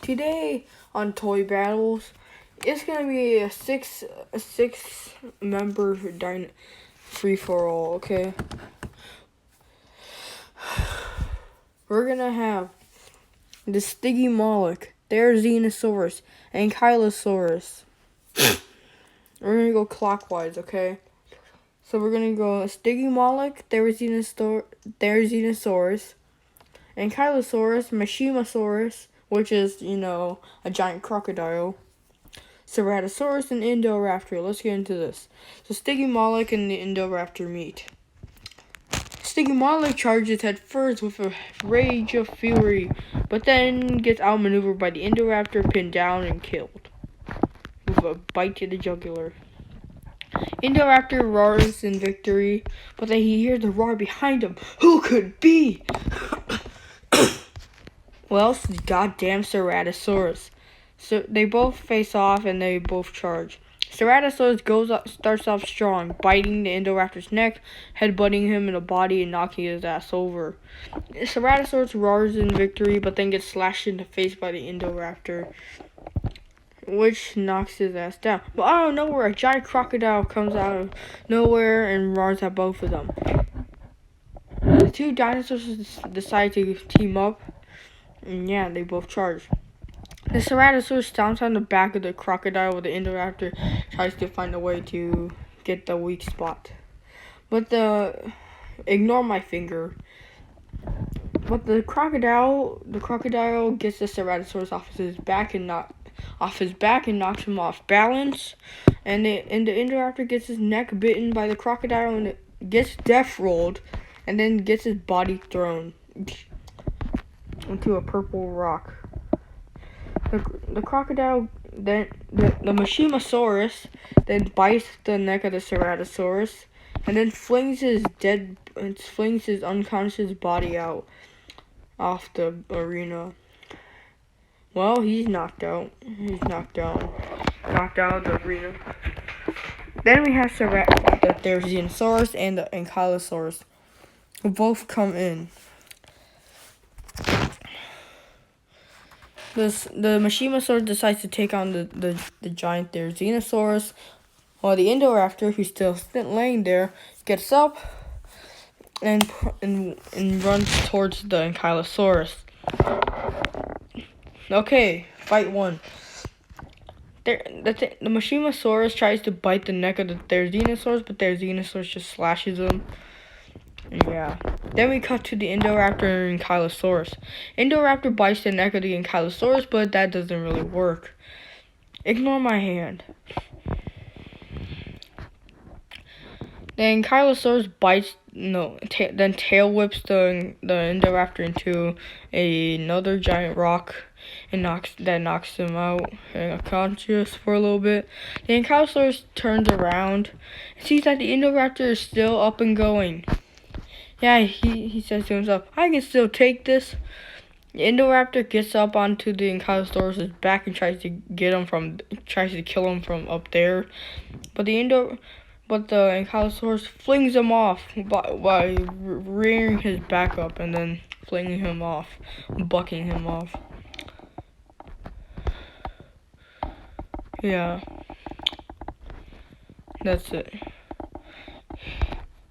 today on Toy Battles, it's gonna be a six member free for all. Okay, we're gonna have the Stygimoloch, Therizinosaurus, and Ankylosaurus. We're gonna go clockwise. Okay, so we're gonna go Stygimoloch, Therizinosaurus, Ankylosaurus, Mashimasaurus, which is, a giant crocodile, Ceratosaurus, and Indoraptor. Let's get into this. So Stygimoloch and the Indoraptor meet. Stygimoloch charges head first with a rage of fury, but then gets outmaneuvered by the Indoraptor, pinned down and killed with a bite to the jugular. Indoraptor roars in victory, but then he hears a roar behind him. Who could be? Well, it's the goddamn Ceratosaurus. So they both face off and they both charge. Ceratosaurus starts off strong, biting the Indoraptor's neck, headbutting him in the body and knocking his ass over. Ceratosaurus roars in victory, but then gets slashed in the face by the Indoraptor, which knocks his ass down. But out of nowhere, a giant crocodile comes out of nowhere and roars at both of them. The two dinosaurs decide to team up, and yeah, they both charge. The Ceratosaurus stomps on the back of the crocodile while the Indoraptor tries to find a way to get the weak spot. But ignore my finger. But the crocodile gets the Ceratosaurus off his back and knocks him off balance. And the Indoraptor gets his neck bitten by the crocodile and it gets death rolled, and then gets his body thrown into a purple rock. The crocodile then the Mashimasaurus then bites the neck of the Ceratosaurus and then flings his unconscious body out off the arena. Well, he's knocked out. Knocked out of the arena. Then we have the Therizinosaurus and the Ankylosaurus, who both come in. The Mashimasaurus decides to take on the giant Therizinosaurus, while the Indoraptor, who's still laying there, gets up and runs towards the Ankylosaurus. Okay, fight one. The Mashimasaurus tries to bite the neck of the Therizinosaurus, but Therizinosaurus just slashes him. Yeah. Then we cut to the Indoraptor and Ankylosaurus. Indoraptor bites the neck of the Ankylosaurus, but that doesn't really work. Ignore my hand. The Ankylosaurus then tail whips the Indoraptor into another giant rock and knocks him out unconscious for a little bit. The Ankylosaurus turns around and sees that the Indoraptor is still up and going. Yeah, he says to himself, I can still take this. The Indoraptor gets up onto the Ankylosaurus' back and tries to kill him from up there. But the Ankylosaurus flings him off by rearing his back up and then flinging him off, bucking him off. Yeah. That's it.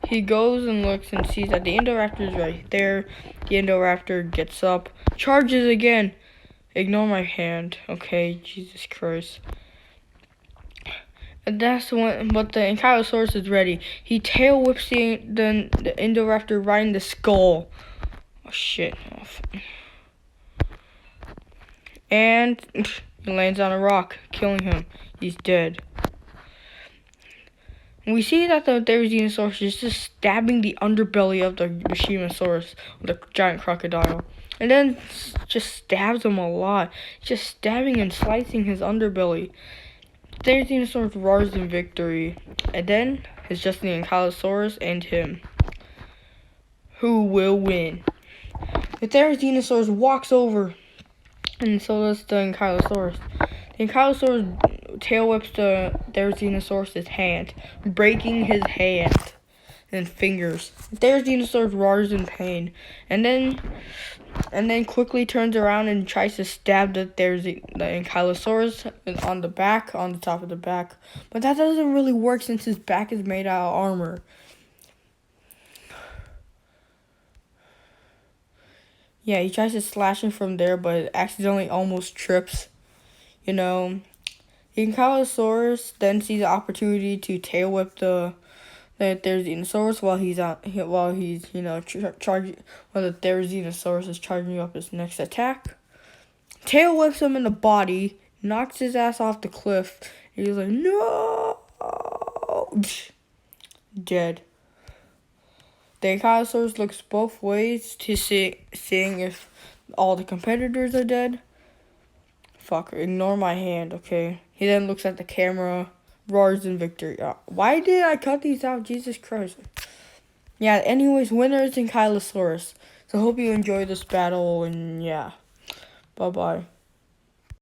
He goes and looks and sees that the Indoraptor is right there. The Indoraptor gets up, charges again. Ignore my hand, okay? Jesus Christ. And that's when, but the Ankylosaurus is ready. He tail whips the Indoraptor right in the skull. Oh shit. And he lands on a rock, killing him. He's dead. We see that the Therizinosaurus is just stabbing the underbelly of the Mashimasaurus, the giant crocodile, and then just stabs him a lot, just stabbing and slicing his underbelly. The Therizinosaurus roars in victory, and then it's just the Ankylosaurus and him. Who will win? The Therizinosaurus walks over, and so does the Ankylosaurus. The Ankylosaurus tail whips the Therizinosaurus' hand, breaking his hand and fingers. The Therizinosaurus roars in pain, and then and then quickly turns around and tries to stab the Ankylosaurus on the back, on the top of the back. But that doesn't really work since his back is made out of armor. Yeah, he tries to slash him from there, but accidentally almost trips. You know, the Ankylosaurus then sees the opportunity to tail whip the Therizinosaurus while he's charging, while the Therizinosaurus is charging up his next attack. Tail whips him in the body, knocks his ass off the cliff. And he's like, no, dead. The Ankylosaurus looks both ways to seeing if all the competitors are dead. Fuck, ignore my hand, okay? He then looks at the camera, roars in victory. Why did I cut these out? Jesus Christ. Yeah, anyways, winner is Ankylosaurus. So hope you enjoy this battle, and yeah. Bye-bye.